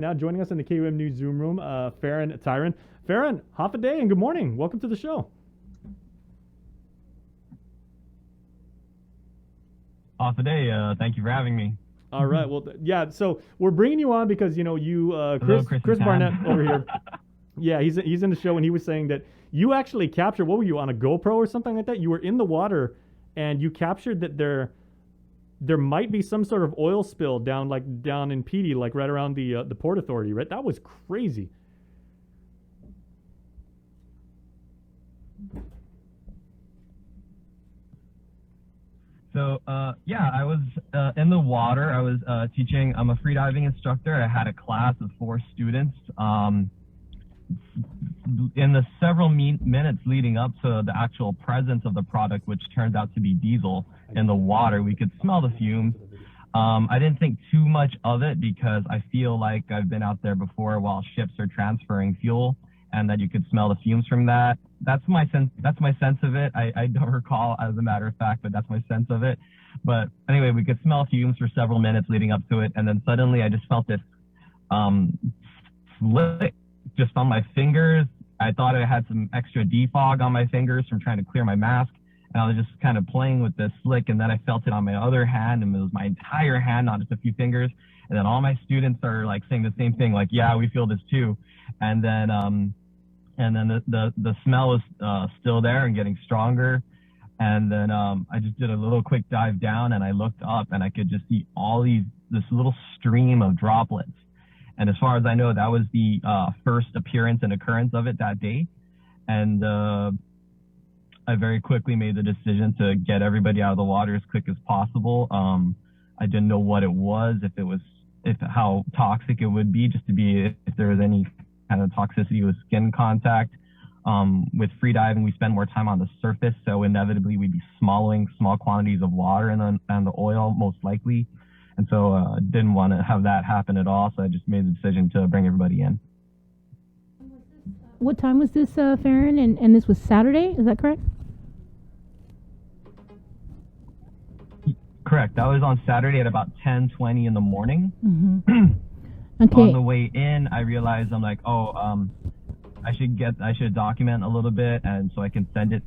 Now joining us in the KUM News Zoom room, Farron Taijeron. Farron, half a day and good morning. Welcome to the show. Half a day. Thank you for having me. All right. Well, yeah. So we're bringing you on because you, Hello, Chris Barnett over here. Yeah, he's in the show, and he was saying that you actually captured. What were you on a GoPro or something like that? You were in the water, and you captured that there might be some sort of oil spill down in Piti, like right around the Port Authority, right? That was crazy. So, yeah, I was in the water. I was teaching. I'm a freediving instructor. I had a class of 4 students. In the several minutes leading up to the actual presence of the product, which turns out to be diesel in the water, we could smell the fumes. I didn't think too much of it because I feel like I've been out there before while ships are transferring fuel, and that you could smell the fumes from that. That's my sense. That's my sense of it. I don't recall, as a matter of fact, but that's my sense of it. But anyway, we could smell fumes for several minutes leading up to it, and then suddenly I just felt this slick just on my fingers. I thought I had some extra defog on my fingers from trying to clear my mask, and I was just kind of playing with this slick, and then I felt it on my other hand, and it was my entire hand, not just a few fingers. And then all my students are like saying the same thing, like, yeah, we feel this too. And then the smell was still there and getting stronger. And then I just did a little quick dive down, and I looked up, and I could just see this little stream of droplets. And as far as I know, that was the first appearance and occurrence of it that day. And I very quickly made the decision to get everybody out of the water as quick as possible. I didn't know what it was, how toxic it would be, just to be if there was any kind of toxicity with skin contact. With freediving, we spend more time on the surface, so inevitably we'd be swallowing small quantities of water and the oil, most likely. And so didn't want to have that happen at all, so I just made the decision to bring everybody in. What time was this, Farron? And this was Saturday, is that correct? Correct. That was on Saturday at about 10:20 in the morning. Mm-hmm. Okay. On the way in, I realized I'm like, I should document a little bit, and so I can send it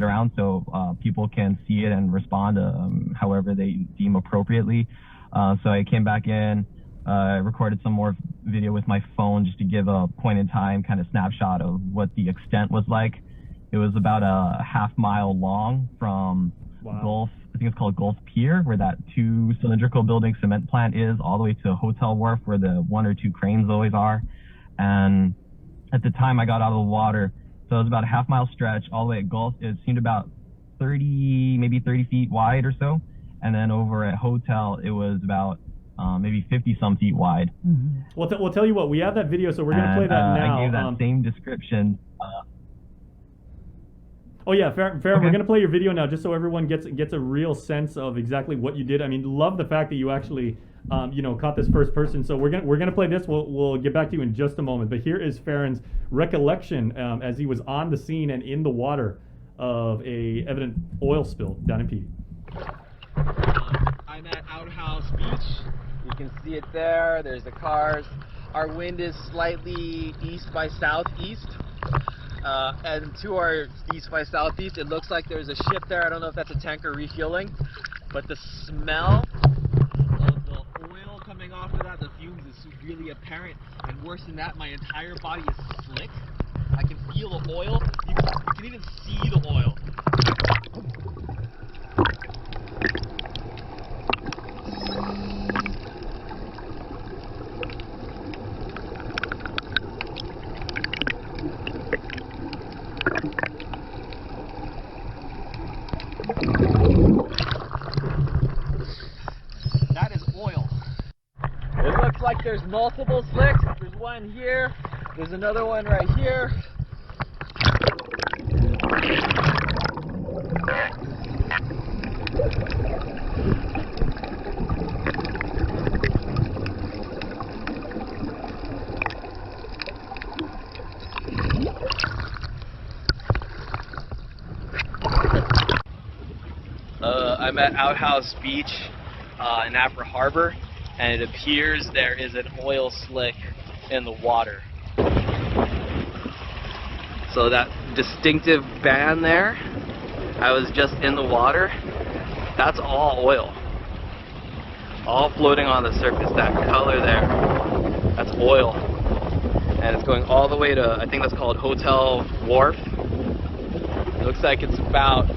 around so people can see it and respond however they deem appropriately. So I came back in, recorded some more video with my phone just to give a point in time kind of snapshot of what the extent was like. It was about a half-mile long from Gulf, I think it's called Gulf Pier, where that 2 cylindrical building cement plant is, all the way to Hotel Wharf, where the 1 or 2 cranes always are. And at the time I got out of the water, so it was about a half-mile stretch all the way at Gulf. It seemed about 30 feet wide or so. And then over at Hotel, it was about maybe 50-some feet wide. Mm-hmm. We'll tell you what, we have that video, so we're going to play that now. I gave that same description. Oh yeah, Farron, okay. We're gonna play your video now, just so everyone gets a real sense of exactly what you did. I mean, love the fact that you actually, caught this first person. So we're gonna play this. We'll get back to you in just a moment. But here is Farron's recollection as he was on the scene and in the water of a evident oil spill down in Piti. I'm at Outhouse Beach. You can see it there. There's the cars. Our wind is slightly east by southeast. And to our east by southeast, it looks like there's a ship there. I don't know if that's a tanker refueling, but the smell of the oil coming off of that, the fumes, is really apparent. And worse than that, my entire body is slick. I can feel the oil. You can even see the oil. That is oil. It looks like there's multiple slicks. There's one here. There's another one right here. I'm at Outhouse Beach in Apra Harbor. and it appears there is an oil slick in the water. So that distinctive band there, I was just in the water, that's all oil. All floating on the surface, that color there, that's oil. And it's going all the way to, I think that's called Hotel Wharf. It looks like it's about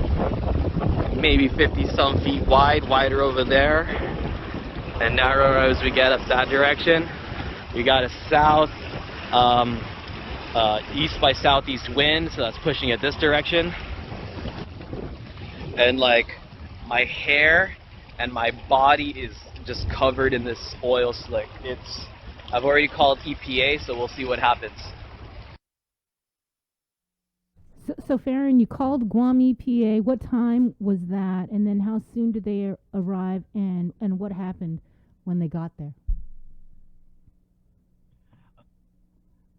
maybe 50 some feet wide, wider over there, and narrower as we get up that direction. We got a south, east by southeast wind, so that's pushing it this direction. And like, my hair and my body is just covered in this oil slick. I've already called EPA, so we'll see what happens. So Farron, you called Guam EPA. What time was that? And then how soon did they arrive? And what happened when they got there?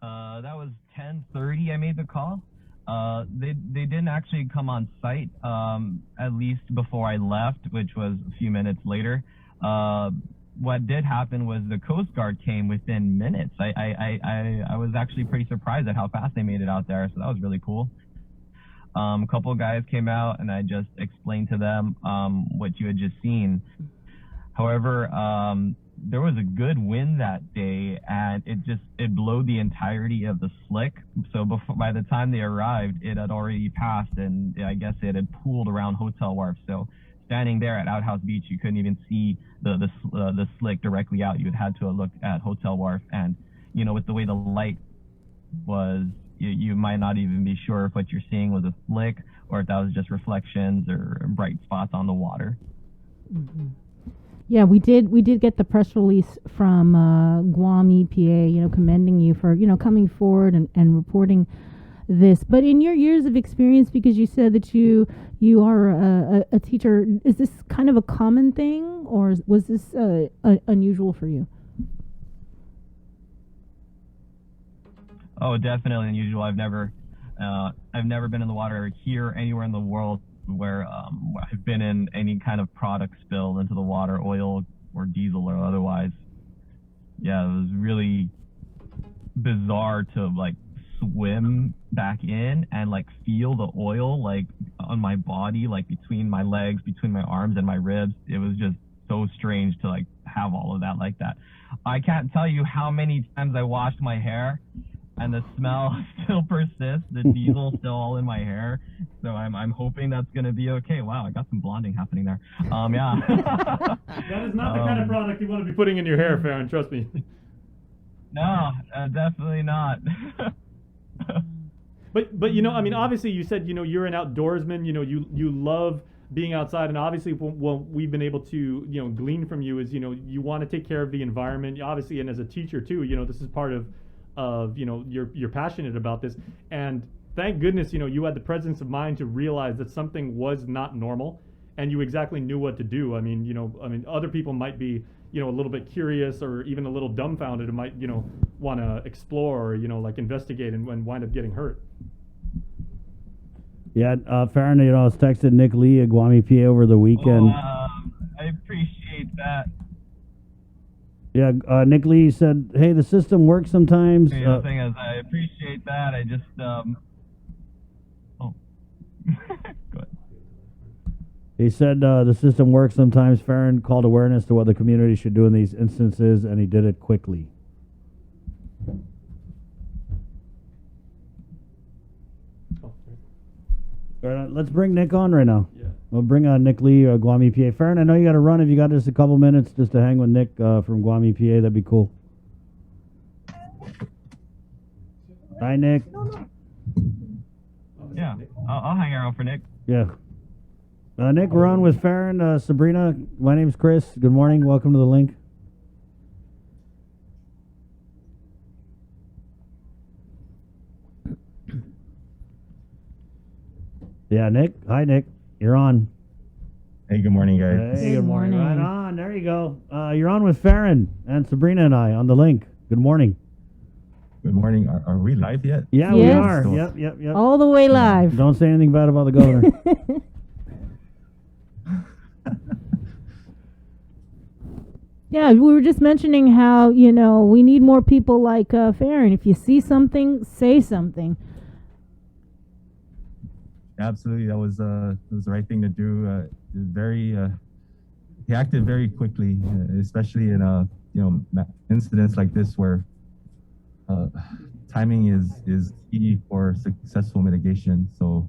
That was 10:30. I made the call. They didn't actually come on site, at least before I left, which was a few minutes later. What did happen was the Coast Guard came within minutes. I was actually pretty surprised at how fast they made it out there, so that was really cool. A couple of guys came out, and I just explained to them what you had just seen. However, there was a good wind that day, and it blew the entirety of the slick. So by the time they arrived, it had already passed, and I guess it had pooled around Hotel Wharf. So standing there at Outhouse Beach, you couldn't even see the slick directly out. You had to look at Hotel Wharf, and with the way the light was, you might not even be sure if what you're seeing was a slick or if that was just reflections or bright spots on the water. Mm-hmm. Yeah, we did get the press release from Guam EPA, commending you for coming forward and reporting this. But in your years of experience, because you said that you are a teacher, is this kind of a common thing, or was this unusual for you? Oh, definitely unusual. I've never been in the water here anywhere in the world where I've been in any kind of product spill into the water, oil or diesel or otherwise. Yeah, it was really bizarre to swim back in and feel the oil on my body, between my legs, between my arms and my ribs. It was just so strange to have all of that like that. I can't tell you how many times I washed my hair and the smell still persists. The diesel's still all in my hair. So I'm hoping that's gonna be okay. Wow, I got some blonding happening there. Yeah. That is not the kind of product you want to be putting in your hair, Farron, trust me. No, definitely not. But obviously you said, you're an outdoorsman, you love being outside, and obviously what we've been able to, glean from you is, you want to take care of the environment, obviously, and as a teacher too, this is part of you're passionate about this, and thank goodness, you had the presence of mind to realize that something was not normal, and you exactly knew what to do. Other people might be, a little bit curious or even a little dumbfounded and might, want to explore or, investigate and wind up getting hurt. Yeah, Farron, I was texting Nick Lee at Guam EPA over the weekend. I appreciate that. Yeah, Nick Lee said, hey, the system works sometimes. The thing is, I appreciate that. I just, oh. Go ahead. He said the system works sometimes. Farron called awareness to what the community should do in these instances, and he did it quickly. Let's bring Nick on right now. Yeah. We'll bring on Nick Lee, Guam EPA. Farron, I know you got to run. If you got just a couple minutes just to hang with Nick from Guam EPA, that'd be cool. Hi, Nick. Yeah, I'll hang around for Nick. Yeah. Nick, we're on with Farron, Sabrina. My name's Chris. Good morning. Welcome to the link. Yeah, Nick. Hi, Nick. You're on. Hey, good morning, guys. Hey, Good morning. Right on. There you go. You're on with Farron and Sabrina and I on the link. Good morning. Good morning. Are we live yet? Yeah, we Yes. are. Yep. All the way live. Don't say anything bad about the governor. Yeah, we were just mentioning how, we need more people like Farron. If you see something, say something. Absolutely, that was the right thing to do. He acted very quickly, especially in incidents like this where timing is key for successful mitigation. So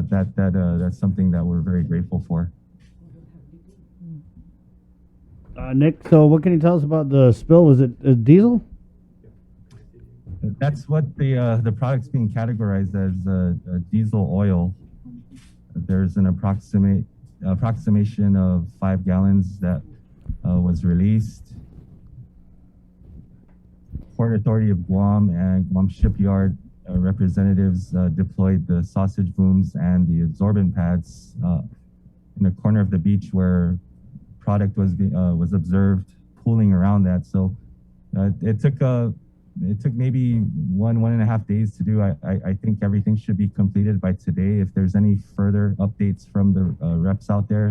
that's something that we're very grateful for. Nick, so what can you tell us about the spill? Was it diesel? That's what the product's being categorized as diesel oil. There's an approximation of 5 gallons that was released. Port Authority of Guam and Guam Shipyard representatives deployed the sausage booms and the absorbent pads in the corner of the beach where product was observed pooling around that. So it took maybe 1.5 days to do. I think everything should be completed by today. If there's any further updates from the reps out there,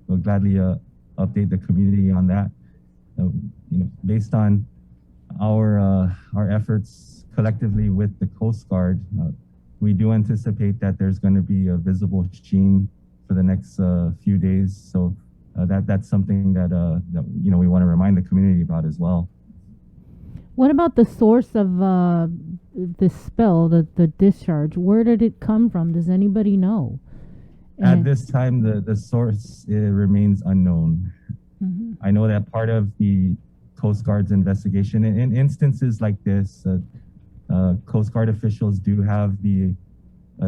we'll gladly update the community on that. Based on our efforts collectively with the Coast Guard, we do anticipate that there's going to be a visible sheen for the next few days. So that's something that we want to remind the community about as well. What about the source of the spill, the discharge? Where did it come from? Does anybody know? At this time, the source remains unknown. Mm-hmm. I know that part of the Coast Guard's investigation, in instances like this, Coast Guard officials do have the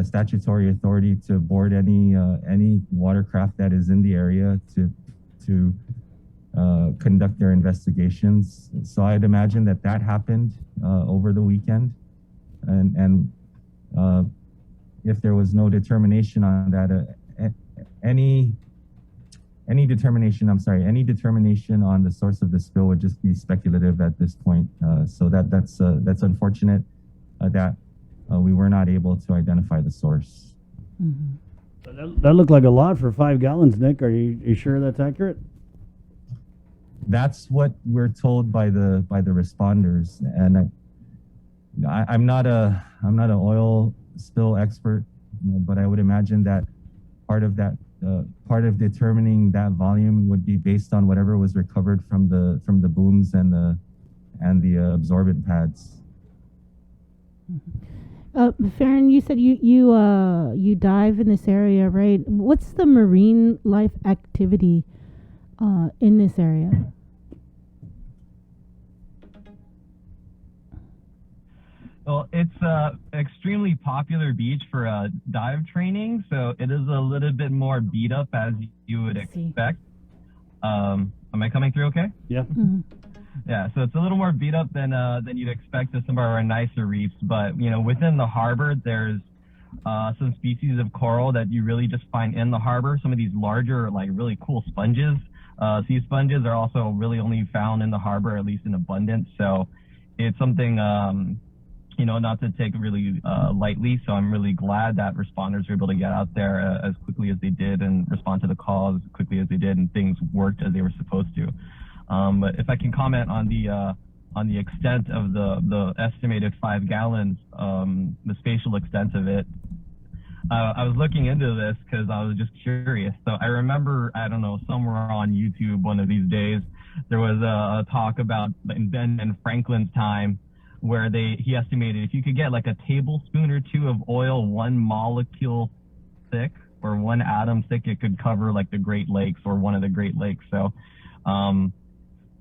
statutory authority to board any watercraft that is in the area to conduct their investigations. So I'd imagine that happened over the weekend, and if there was no determination on that, any determination on the source of the spill would just be speculative at this point. So that's unfortunate that we were not able to identify the source. Mm-hmm. That looked like a lot for 5 gallons, Nick. Are you sure that's accurate? That's what we're told by the responders, and I'm not an oil spill expert, but I would imagine that part of determining that volume would be based on whatever was recovered from the booms and the absorbent pads. Farron, you said you dive in this area, right? What's the marine life activity in this area? Well, it's an extremely popular beach for dive training, so it is a little bit more beat up as you would expect. Am I coming through okay? Yeah. Mm-hmm. Yeah, so it's a little more beat up than you'd expect at some of our nicer reefs, but within the harbor there's some species of coral that you really just find in the harbor. Some of these larger, like really cool sponges, sea sponges, are also really only found in the harbor, at least in abundance. So it's something not to take really lightly. So I'm really glad that responders were able to get out there as quickly as they did and respond to the call as quickly as they did, and things worked as they were supposed to. But if I can comment on the extent of the estimated 5 gallons, the spatial extent of it, I was looking into this because I was just curious. So I remember, I don't know, somewhere on YouTube one of these days, there was a talk about in Ben Franklin's time, where he estimated if you could get like a tablespoon or 2 of oil 1 molecule thick or 1 atom thick, it could cover like the Great Lakes or one of the Great Lakes. So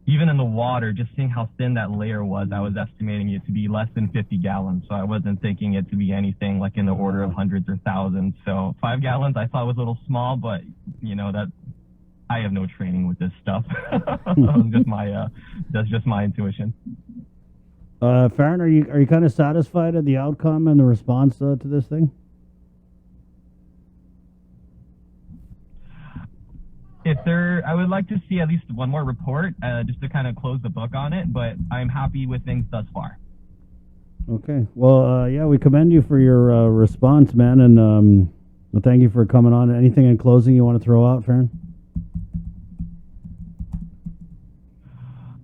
even in the water, just seeing how thin that layer was, I was estimating it to be less than 50 gallons. So I wasn't thinking it to be anything like in the order of hundreds or thousands. So 5 gallons I thought was a little small, but that I have no training with this stuff. That's just my intuition. Farron, are you kind of satisfied at the outcome and the response to this thing? I would like to see at least one more report, just to kind of close the book on it, but I'm happy with things thus far. Okay. Well, yeah, we commend you for your response, man, and thank you for coming on. Anything in closing you want to throw out, Farron?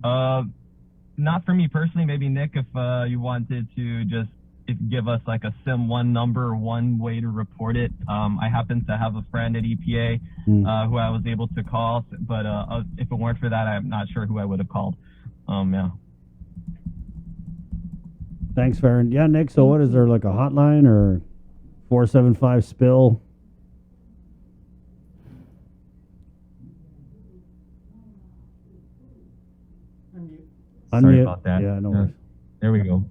Not for me personally. Maybe Nick, if you wanted to just give us like a SIM1 number, one way to report it. I happen to have a friend at EPA who I was able to call, but if it weren't for that, I'm not sure who I would have called. Yeah. Thanks, Farron. Yeah, Nick. So, what is there, like a hotline or 475 spill? Sorry Unmute. about that. Yeah, no worries. There we go.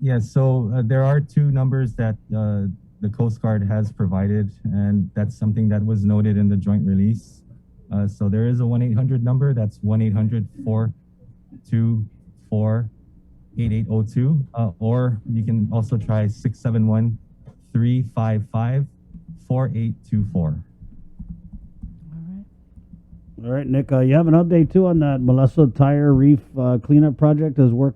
Yeah, so there are two numbers that the Coast Guard has provided, and that's something that was noted in the joint release. So there is a 1-800 number. That's 1-800-424-8802. Or you can also try 671-355-4824. All right, Nick. You have an update too on that Melissa Tire Reef cleanup project as work on